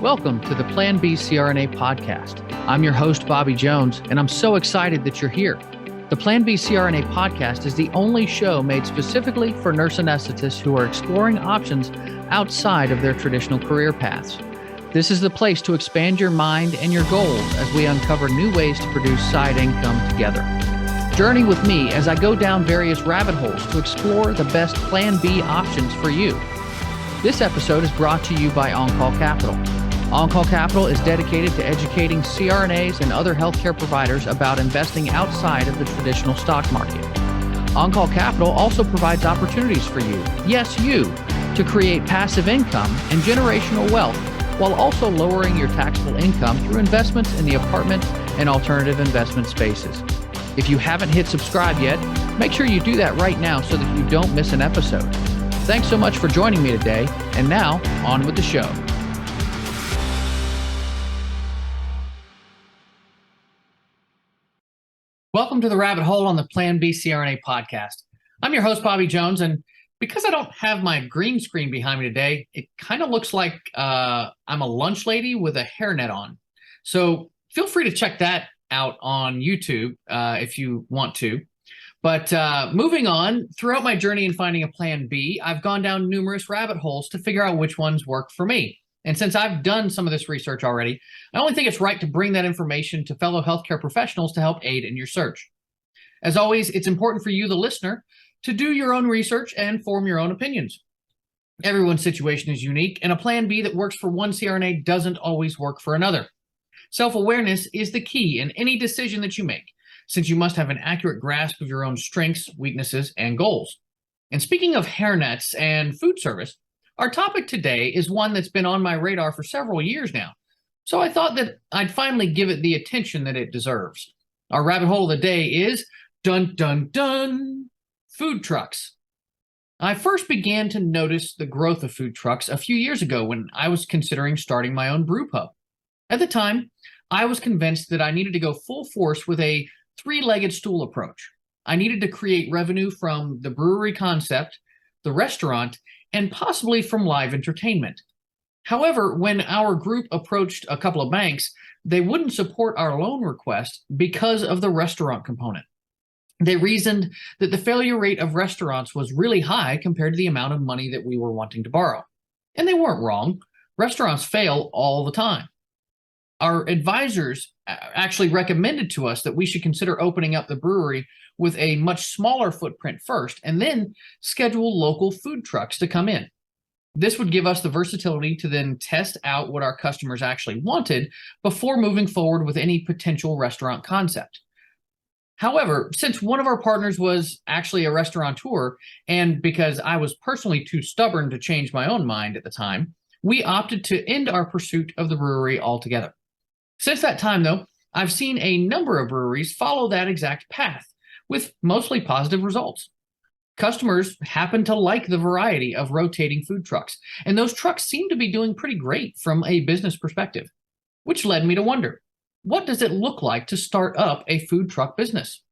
Welcome to the Plan B CRNA podcast. I'm your host, Bobby Jones, and I'm so excited that you're here. The Plan B CRNA podcast is the only show made specifically for nurse anesthetists who are exploring options outside of their traditional career paths. This is the place to expand your mind and your goals as we uncover new ways to produce side income together. Journey with me as I go down various rabbit holes to explore the best Plan B options for you. This episode is brought to you by On-Call Capital. On-Call Capital is dedicated to educating CRNAs and other healthcare providers about investing outside of the traditional stock market. On-Call Capital also provides opportunities for you, yes, you, to create passive income and generational wealth while also lowering your taxable income through investments in the apartment and alternative investment spaces. If you haven't hit subscribe yet, make sure you do that right now so that you don't miss an episode. Thanks so much for joining me today, and now, on with the show. Welcome to the Rabbit Hole on the Plan B CRNA podcast. I'm your host, Bobby Jones, and because I don't have my green screen behind me today, it kind of looks like I'm a lunch lady with a hairnet on. So feel free to check that out on YouTube if you want to. But moving on, throughout my journey in finding a Plan B, I've gone down numerous rabbit holes to figure out which ones work for me. And since I've done some of this research already, I only think it's right to bring that information to fellow healthcare professionals to help aid in your search. As always, it's important for you, the listener, to do your own research and form your own opinions. Everyone's situation is unique, and a Plan B that works for one CRNA doesn't always work for another. Self-awareness is the key in any decision that you make, since you must have an accurate grasp of your own strengths, weaknesses, and goals. And speaking of hairnets and food service, our topic today is one that's been on my radar for several years now, so I thought that I'd finally give it the attention that it deserves. Our rabbit hole of the day is, dun dun dun, food trucks. I first began to notice the growth of food trucks a few years ago when I was considering starting my own brew pub. At the time, I was convinced that I needed to go full force with a three-legged stool approach. I needed to create revenue from the brewery concept, the restaurant, and possibly from live entertainment. However, when our group approached a couple of banks, they wouldn't support our loan request because of the restaurant component. They reasoned that the failure rate of restaurants was really high compared to the amount of money that we were wanting to borrow. And they weren't wrong. Restaurants fail all the time. Our advisors actually recommended to us that we should consider opening up the brewery with a much smaller footprint first, and then schedule local food trucks to come in. This would give us the versatility to then test out what our customers actually wanted before moving forward with any potential restaurant concept. However, since one of our partners was actually a restaurateur, and because I was personally too stubborn to change my own mind at the time, we opted to end our pursuit of the brewery altogether. Since that time, though, I've seen a number of breweries follow that exact path, with mostly positive results. Customers happen to like the variety of rotating food trucks, and those trucks seem to be doing pretty great from a business perspective, which led me to wonder, what does it look like to start up a food truck business?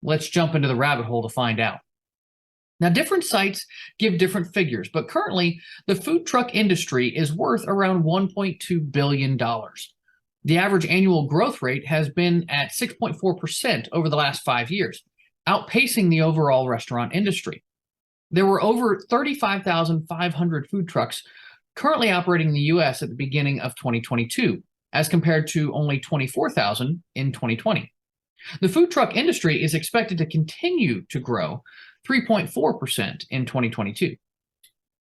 Let's jump into the rabbit hole to find out. Now, different sites give different figures, but currently the food truck industry is worth around $1.2 billion. The average annual growth rate has been at 6.4% over the last 5 years, outpacing the overall restaurant industry. There were over 35,500 food trucks currently operating in the U.S. at the beginning of 2022, as compared to only 24,000 in 2020. The food truck industry is expected to continue to grow 3.4% in 2022.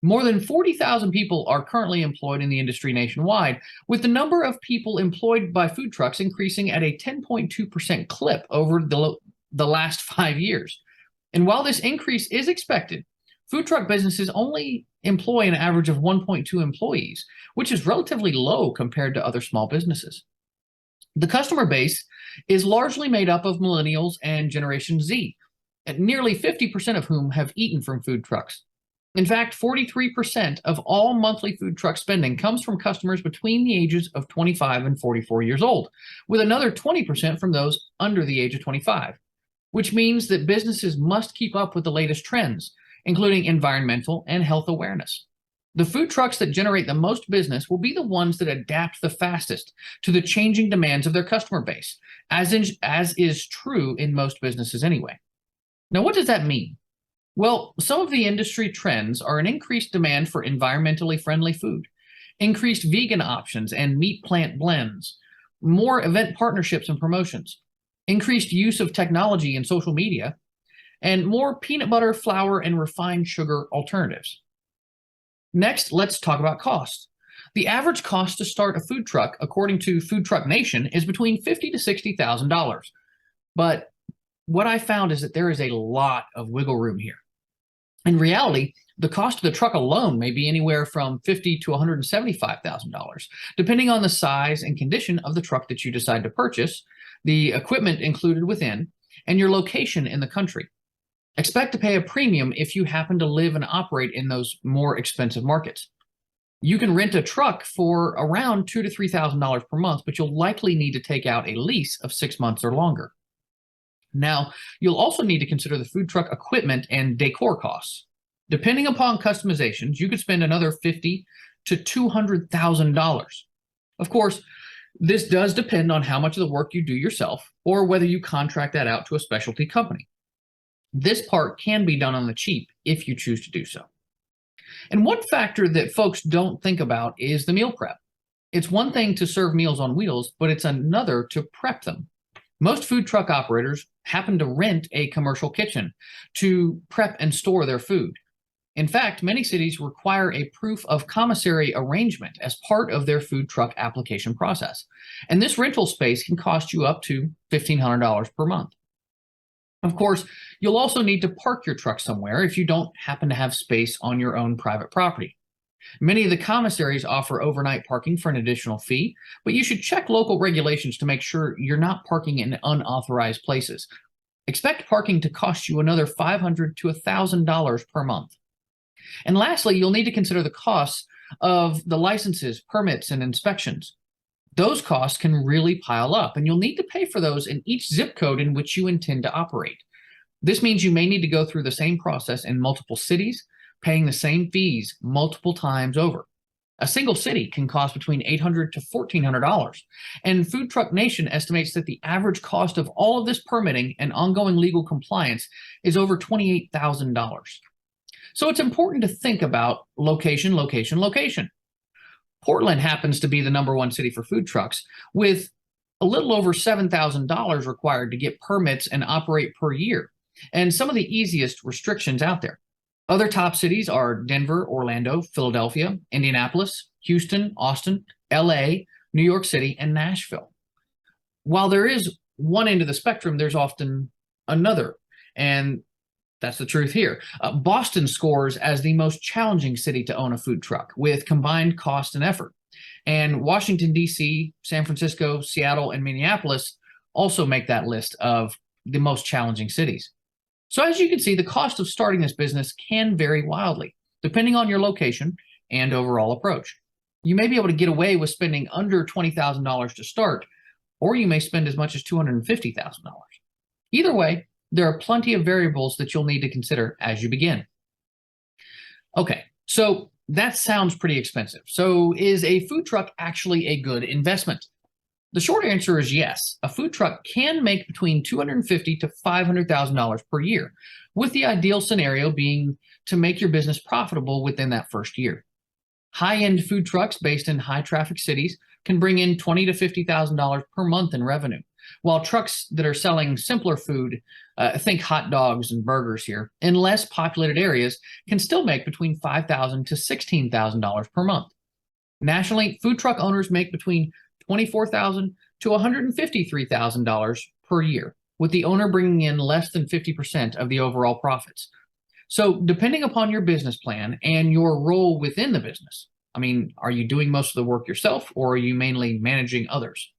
More than 40,000 people are currently employed in the industry nationwide, with the number of people employed by food trucks increasing at a 10.2% clip over the last 5 years. And while this increase is expected, food truck businesses only employ an average of 1.2 employees, which is relatively low compared to other small businesses. The customer base is largely made up of millennials and Generation Z, and nearly 50% of whom have eaten from food trucks. In fact, 43% of all monthly food truck spending comes from customers between the ages of 25 and 44 years old, with another 20% from those under the age of 25, which means that businesses must keep up with the latest trends, including environmental and health awareness. The food trucks that generate the most business will be the ones that adapt the fastest to the changing demands of their customer base, as is true in most businesses anyway. Now, what does that mean? Well, some of the industry trends are an increased demand for environmentally friendly food, increased vegan options and meat plant blends, more event partnerships and promotions, increased use of technology and social media, and more peanut butter, flour, and refined sugar alternatives. Next, let's talk about cost. The average cost to start a food truck, according to Food Truck Nation, is between $50,000 to $60,000. But what I found is that there is a lot of wiggle room here. In reality, the cost of the truck alone may be anywhere from $50,000 to $175,000, depending on the size and condition of the truck that you decide to purchase, the equipment included within, and your location in the country. Expect to pay a premium if you happen to live and operate in those more expensive markets. You can rent a truck for around $2,000 to $3,000 per month, but you'll likely need to take out a lease of 6 months or longer. Now, you'll also need to consider the food truck equipment and decor costs. Depending upon customizations, you could spend another $50,000 to $200,000. Of course, this does depend on how much of the work you do yourself or whether you contract that out to a specialty company. This part can be done on the cheap if you choose to do so. And one factor that folks don't think about is the meal prep. It's one thing to serve meals on wheels, but it's another to prep them. Most food truck operators happen to rent a commercial kitchen to prep and store their food. In fact, many cities require a proof of commissary arrangement as part of their food truck application process. And this rental space can cost you up to $1,500 per month. Of course, you'll also need to park your truck somewhere if you don't happen to have space on your own private property. Many of the commissaries offer overnight parking for an additional fee, but you should check local regulations to make sure you're not parking in unauthorized places. Expect parking to cost you another $500 to $1,000 per month. And lastly, you'll need to consider the costs of the licenses, permits, and inspections. Those costs can really pile up, and you'll need to pay for those in each zip code in which you intend to operate. This means you may need to go through the same process in multiple cities, paying the same fees multiple times over. A single city can cost between $800 to $1,400, and Food Truck Nation estimates that the average cost of all of this permitting and ongoing legal compliance is over $28,000. So it's important to think about location, location, location. Portland happens to be the #1 city for food trucks, with a little over $7,000 required to get permits and operate per year, and some of the easiest restrictions out there. Other top cities are Denver, Orlando, Philadelphia, Indianapolis, Houston, Austin, LA, New York City, and Nashville. While there is one end of the spectrum, there's often another, and that's the truth here. Boston scores as the most challenging city to own a food truck with combined cost and effort. And Washington, D.C., San Francisco, Seattle, and Minneapolis also make that list of the most challenging cities. So as you can see, the cost of starting this business can vary wildly, depending on your location and overall approach. You may be able to get away with spending under $20,000 to start, or you may spend as much as $250,000. Either way, there are plenty of variables that you'll need to consider as you begin. Okay, so that sounds pretty expensive. So is a food truck actually a good investment? The short answer is yes. A food truck can make between $250,000 to $500,000 per year, with the ideal scenario being to make your business profitable within that first year. High-end food trucks based in high-traffic cities can bring in $20,000 to $50,000 per month in revenue, while trucks that are selling simpler food, think hot dogs and burgers here, in less populated areas can still make between $5,000 to $16,000 per month. Nationally, food truck owners make between $24,000 to $153,000 per year, with the owner bringing in less than 50% of the overall profits. So depending upon your business plan and your role within the business, are you doing most of the work yourself, or are you mainly managing others?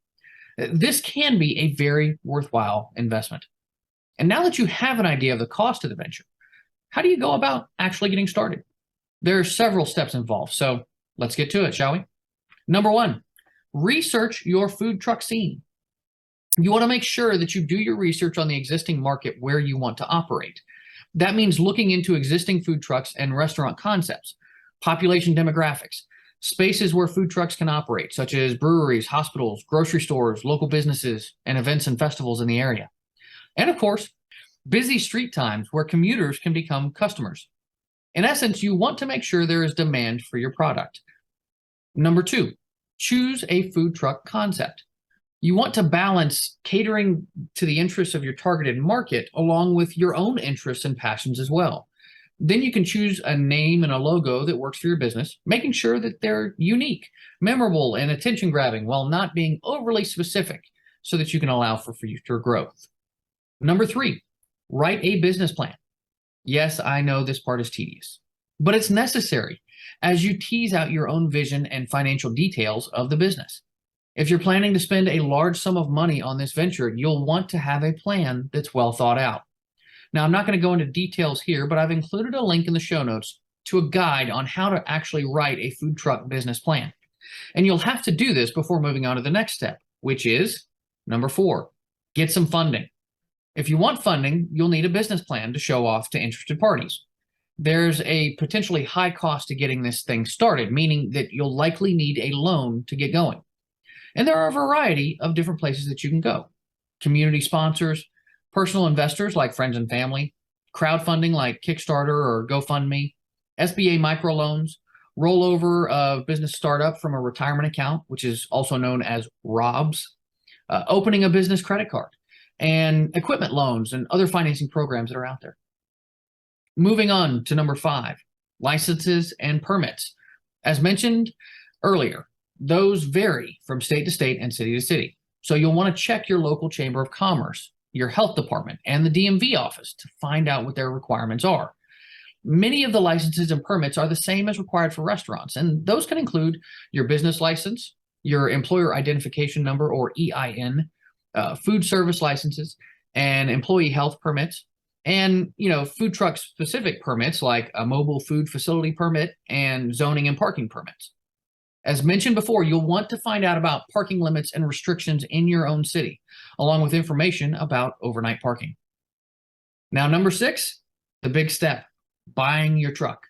This can be a very worthwhile investment. And now that you have an idea of the cost of the venture, how do you go about actually getting started? There are several steps involved, so let's get to it, shall we? Number one, research your food truck scene. You want to make sure that you do your research on the existing market where you want to operate. That means looking into existing food trucks and restaurant concepts. population demographics, spaces where food trucks can operate, such as breweries, hospitals, grocery stores, local businesses, and events and festivals in the area. And of course, busy street times where commuters can become customers. In essence, you want to make sure there is demand for your product. Number 2, choose a food truck concept. You want to balance catering to the interests of your targeted market along with your own interests and passions as well. Then you can choose a name and a logo that works for your business, making sure that they're unique, memorable, and attention-grabbing while not being overly specific so that you can allow for future growth. Number 3, write a business plan. Yes, I know this part is tedious, but it's necessary as you tease out your own vision and financial details of the business. If you're planning to spend a large sum of money on this venture, you'll want to have a plan that's well thought out. Now, I'm not going to go into details here, but I've included a link in the show notes to a guide on how to actually write a food truck business plan. And you'll have to do this before moving on to the next step, which is number 4, get some funding. If you want funding, you'll need a business plan to show off to interested parties. There's a potentially high cost to getting this thing started, meaning that you'll likely need a loan to get going. And there are a variety of different places that you can go. Community sponsors, personal investors like friends and family, crowdfunding like Kickstarter or GoFundMe, SBA microloans, rollover of business startup from a retirement account, which is also known as ROBS, opening a business credit card, and equipment loans and other financing programs that are out there. Moving on to number 5, licenses and permits. As mentioned earlier, those vary from state to state and city to city. So you'll want to check your local chamber of commerce, your health department, and the DMV office to find out what their requirements are. Many of the licenses and permits are the same as required for restaurants, and those can include your business license, your employer identification number or EIN, food service licenses, and employee health permits, and food truck specific permits like a mobile food facility permit and zoning and parking permits. As mentioned before, you'll want to find out about parking limits and restrictions in your own city, along with information about overnight parking. Now, number 6, the big step, buying your truck.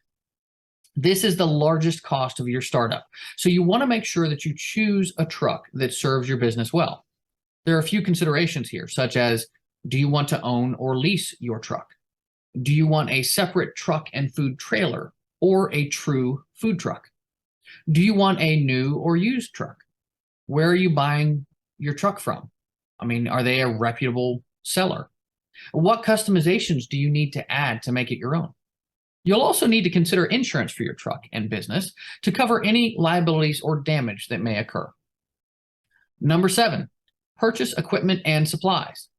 This is the largest cost of your startup, so you want to make sure that you choose a truck that serves your business well. There are a few considerations here, such as, do you want to own or lease your truck? Do you want a separate truck and food trailer or a true food truck? Do you want a new or used truck? Where are you buying your truck from? I mean, are they a reputable seller? What customizations do you need to add to make it your own? You'll also need to consider insurance for your truck and business to cover any liabilities or damage that may occur. Number 7, purchase equipment and supplies.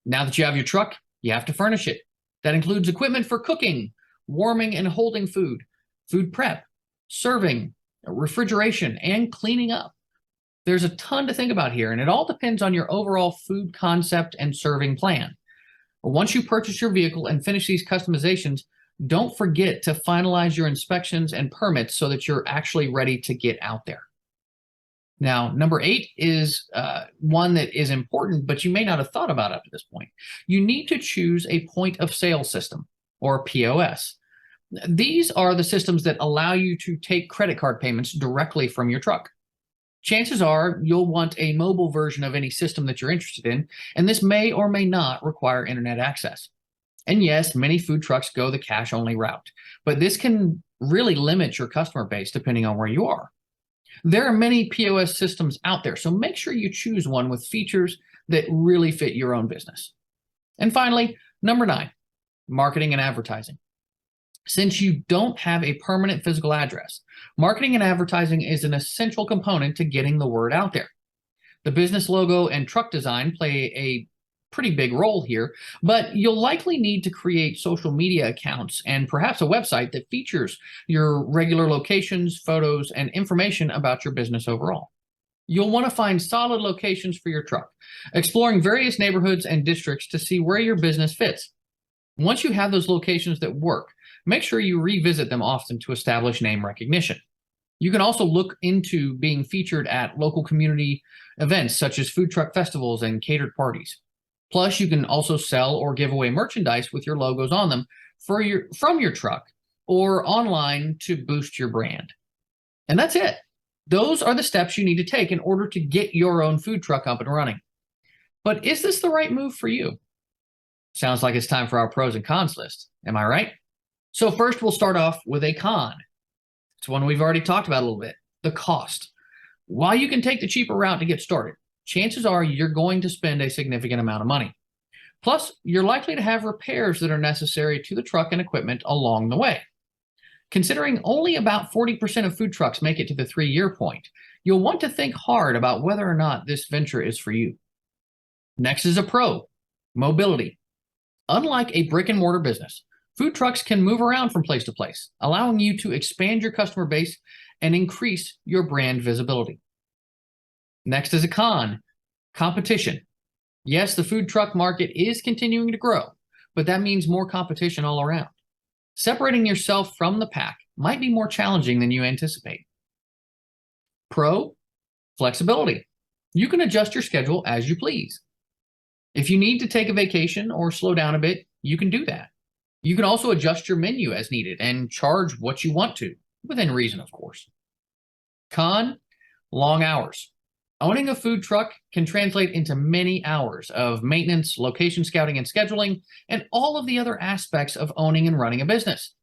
Now that you have your truck, you have to furnish it. That includes equipment for cooking, warming and holding food, food prep, serving, refrigeration, and cleaning up. There's a ton to think about here, and it all depends on your overall food concept and serving plan. Once you purchase your vehicle and finish these customizations, don't forget to finalize your inspections and permits so that you're actually ready to get out there. Now, number 8 is one that is important, but you may not have thought about up to this point. You need to choose a point of sale system, or POS. These are the systems that allow you to take credit card payments directly from your truck. Chances are you'll want a mobile version of any system that you're interested in, and this may or may not require internet access. And yes, many food trucks go the cash-only route, but this can really limit your customer base depending on where you are. There are many POS systems out there, so make sure you choose one with features that really fit your own business. And finally, number 9, marketing and advertising. Since you don't have a permanent physical address, marketing and advertising is an essential component to getting the word out there. The business logo and truck design play a pretty big role here, but you'll likely need to create social media accounts and perhaps a website that features your regular locations, photos, and information about your business overall. You'll want to find solid locations for your truck, exploring various neighborhoods and districts to see where your business fits. Once you have those locations that work, make sure you revisit them often to establish name recognition. You can also look into being featured at local community events such as food truck festivals and catered parties. Plus, you can also sell or give away merchandise with your logos on them from your truck or online to boost your brand. And that's it. Those are the steps you need to take in order to get your own food truck up and running. But is this the right move for you? Sounds like it's time for our pros and cons list. Am I right? So first, we'll start off with a con. It's one we've already talked about a little bit, the cost. While you can take the cheaper route to get started, chances are you're going to spend a significant amount of money. Plus, you're likely to have repairs that are necessary to the truck and equipment along the way. Considering only about 40% of food trucks make it to the 3-year point, you'll want to think hard about whether or not this venture is for you. Next is a pro, mobility. Unlike a brick and mortar business, food trucks can move around from place to place, allowing you to expand your customer base and increase your brand visibility. Next is a con, competition. Yes, the food truck market is continuing to grow, but that means more competition all around. Separating yourself from the pack might be more challenging than you anticipate. Pro, flexibility. You can adjust your schedule as you please. If you need to take a vacation or slow down a bit, you can do that. You can also adjust your menu as needed and charge what you want to, within reason, of course. Con, long hours. Owning a food truck can translate into many hours of maintenance, location scouting and scheduling, and all of the other aspects of owning and running a business.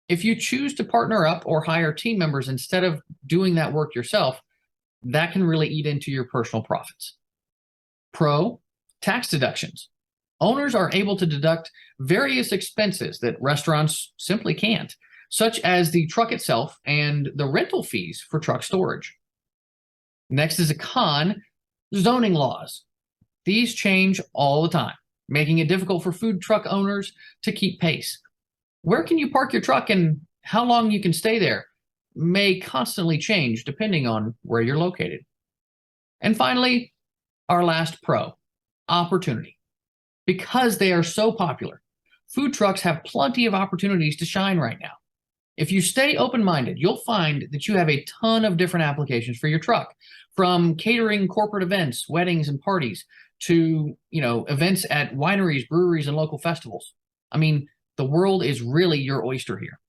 If you choose to partner up or hire team members instead of doing that work yourself, that can really eat into your personal profits. Pro, tax deductions. Owners are able to deduct various expenses that restaurants simply can't, such as the truck itself and the rental fees for truck storage. Next is a con, zoning laws. These change all the time, making it difficult for food truck owners to keep pace. Where can you park your truck and how long you can stay there may constantly change depending on where you're located. And finally, our last pro, opportunity. Because they are so popular, food trucks have plenty of opportunities to shine right now. If you stay open-minded, you'll find that you have a ton of different applications for your truck, from catering corporate events, weddings and parties, to, events at wineries, breweries, and local festivals. I mean, the world is really your oyster here.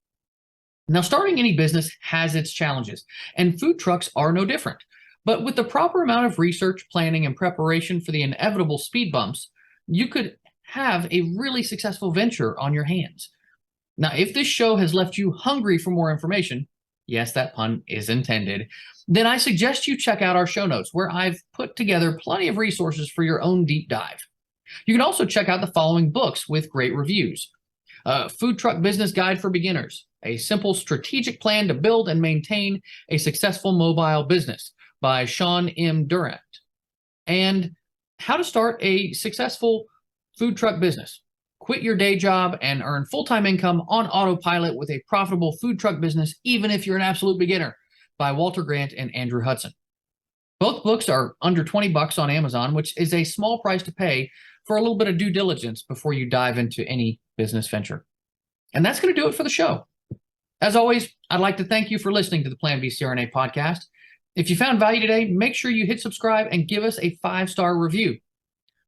Now, starting any business has its challenges, and food trucks are no different. But with the proper amount of research, planning, and preparation for the inevitable speed bumps, you could have a really successful venture on your hands. Now, if this show has left you hungry for more information, yes, that pun is intended, then I suggest you check out our show notes where I've put together plenty of resources for your own deep dive. You can also check out the following books with great reviews. Food Truck Business Guide for Beginners, a simple strategic plan to build and maintain a successful mobile business by Sean M. Durant, and How to Start a Successful Food Truck Business. Quit your day job and earn full-time income on autopilot with a profitable food truck business, even if you're an absolute beginner, by Walter Grant and Andrew Hudson. Both books are under $20 on Amazon, which is a small price to pay for a little bit of due diligence before you dive into any business venture. And that's going to do it for the show. As always, I'd like to thank you for listening to the Plan B CRNA podcast. If you found value today, make sure you hit subscribe and give us a 5-star review.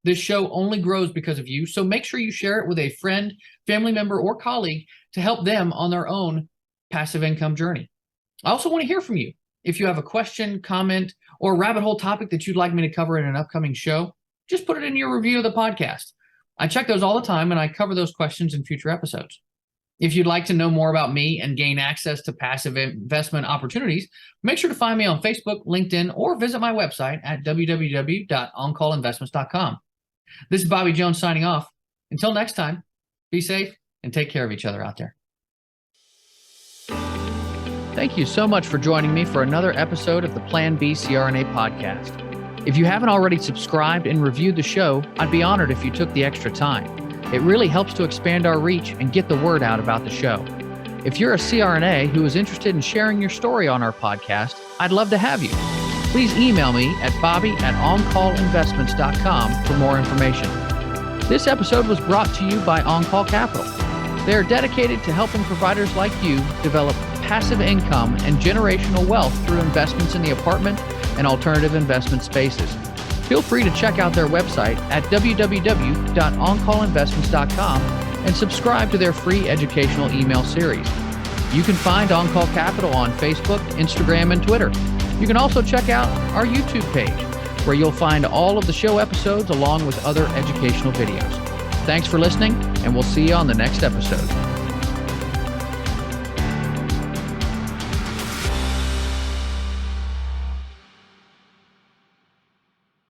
This show only grows because of you, so make sure you share it with a friend, family member, or colleague to help them on their own passive income journey. I also want to hear from you. If you have a question, comment, or rabbit hole topic that you'd like me to cover in an upcoming show, just put it in your review of the podcast. I check those all the time, and I cover those questions in future episodes. If you'd like to know more about me and gain access to passive investment opportunities, make sure to find me on Facebook, LinkedIn, or visit my website at www.oncallinvestments.com. This is Bobby Jones signing off. Until next time, be safe and take care of each other out there. Thank you so much for joining me for another episode of the Plan B CRNA podcast. If you haven't already subscribed and reviewed the show, I'd be honored if you took the extra time. It really helps to expand our reach and get the word out about the show. If you're a CRNA who is interested in sharing your story on our podcast, I'd love to have you. Please email me at bobby@oncallinvestments.com for more information. This episode was brought to you by OnCall Capital. They are dedicated to helping providers like you develop passive income and generational wealth through investments in the apartment and alternative investment spaces. Feel free to check out their website at www.oncallinvestments.com and subscribe to their free educational email series. You can find On Call Capital on Facebook, Instagram, and Twitter. You can also check out our YouTube page, where you'll find all of the show episodes along with other educational videos. Thanks for listening, and we'll see you on the next episode.